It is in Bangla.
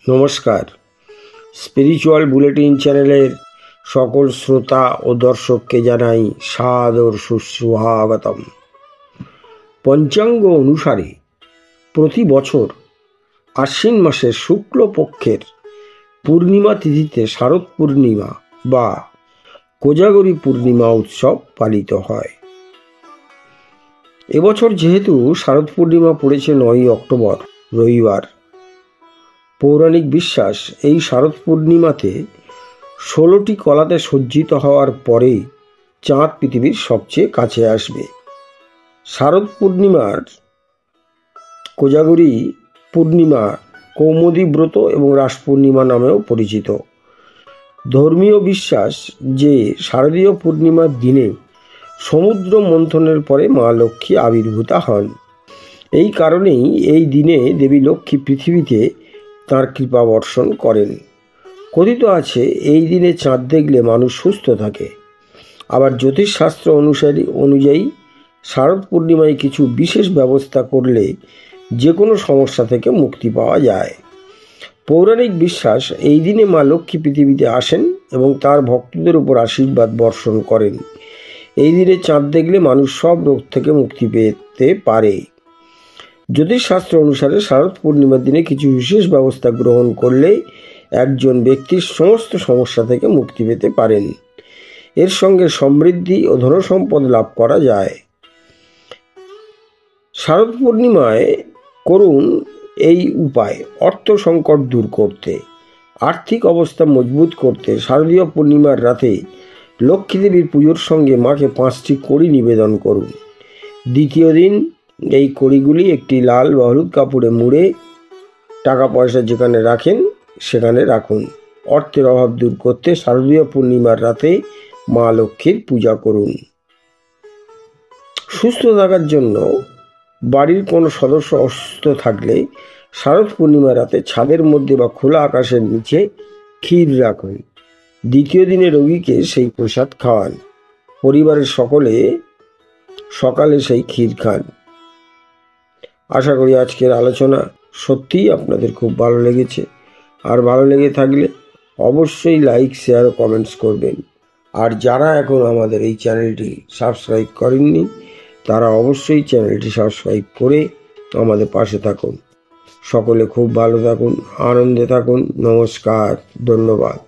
নমস্কার। স্পিরিচুয়াল বুলেটিন চ্যানেলের সকল শ্রোতা ও দর্শককে জানাই সাদর সুস্বাগতম। পঞ্চাঙ্গ অনুসারে প্রতি বছর আশ্বিন মাসের শুক্লপক্ষের পূর্ণিমা তিথিতে শারদ পূর্ণিমা বা কোজাগরী পূর্ণিমা উৎসব পালিত হয়। এবছর যেহেতু শারদ পূর্ণিমা পড়েছে 9 অক্টোবর রবিবার, পৌরাণিক বিশ্বাস এই শারদ পূর্ণিমাতে 16টি কলাতে সজ্জিত হওয়ার পরেই চাঁদ পৃথিবীর সবচেয়ে কাছে আসবে। শারদ পূর্ণিমার কোজাগরী পূর্ণিমা কৌমুদী ব্রত এবং রাস পূর্ণিমা নামেও পরিচিত। ধর্মীয় বিশ্বাস যে শারদীয় পূর্ণিমার দিনে সমুদ্র মন্থনের পরে মা লক্ষ্মী আবির্ভূতা হন। এই কারণেই এই দিনে দেবী লক্ষ্মী পৃথিবীতে তাঁর কৃপা বর্ষণ করেন। কথিত আছে এই দিনে চাঁদ দেখলে মানুষ সুস্থ থাকে। আবার জ্যোতিষশাস্ত্র অনুযায়ী শারদ পূর্ণিমায় কিছু বিশেষ ব্যবস্থা করলে যে কোনো সমস্যা থেকে মুক্তি পাওয়া যায়। পৌরাণিক বিশ্বাস এই দিনে মা লক্ষ্মী পৃথিবীতে আসেন এবং তার ভক্তদের উপর আশীর্বাদ বর্ষণ করেন। এই দিনে চাঁদ দেখলে মানুষ সব রোগ থেকে মুক্তি পেতে পারে। জ্যোতিষশাস্ত্র অনুসারে শারদ পূর্ণিমার দিনে কিছু বিশেষ ব্যবস্থা গ্রহণ করলে একজন ব্যক্তির সমস্ত সমস্যা থেকে মুক্তি পেতে পারেন। এর সঙ্গে সমৃদ্ধি ও ধনসম্পদ লাভ করা যায়। শারদ পূর্ণিমায় করুন এই উপায়: অর্থ সংকট দূর করতে, আর্থিক অবস্থা মজবুত করতে শারদীয় পূর্ণিমার রাতে লক্ষ্মী দেবীর পুজোর সঙ্গে মাকে 5টি কড়ি নিবেদন করুন। দ্বিতীয় দিন এই কড়িগুলি একটি লাল বা হলুদ কাপড়ে মুড়ে টাকা পয়সা যেখানে রাখেন সেখানে রাখুন। অর্থের অভাব দূর করতে শারদীয় পূর্ণিমার রাতে মা লক্ষ্মীর পূজা করুন। সুস্থ থাকার জন্য বাড়ির কোনো সদস্য অসুস্থ থাকলে শারদ পূর্ণিমার রাতে ছাদের মধ্যে বা খোলা আকাশের নিচে ক্ষীর রাখুন। দ্বিতীয় দিনে রোগীকে সেই প্রসাদ খাওয়ান। পরিবারের সকলে সকালে সেই ক্ষীর খান। আশা করি আজকের আলোচনা সত্যিই আপনাদের খুব ভালো লেগেছে। আর ভালো লেগে থাকলে অবশ্যই লাইক, শেয়ার ও কমেন্টস করবেন। আর যারা এখন আমাদের এই চ্যানেলটি সাবস্ক্রাইব করেননি তারা অবশ্যই চ্যানেলটি সাবস্ক্রাইব করে আমাদের পাশে থাকুন। সকলে খুব ভালো থাকুন, আনন্দে থাকুন। নমস্কার, ধন্যবাদ।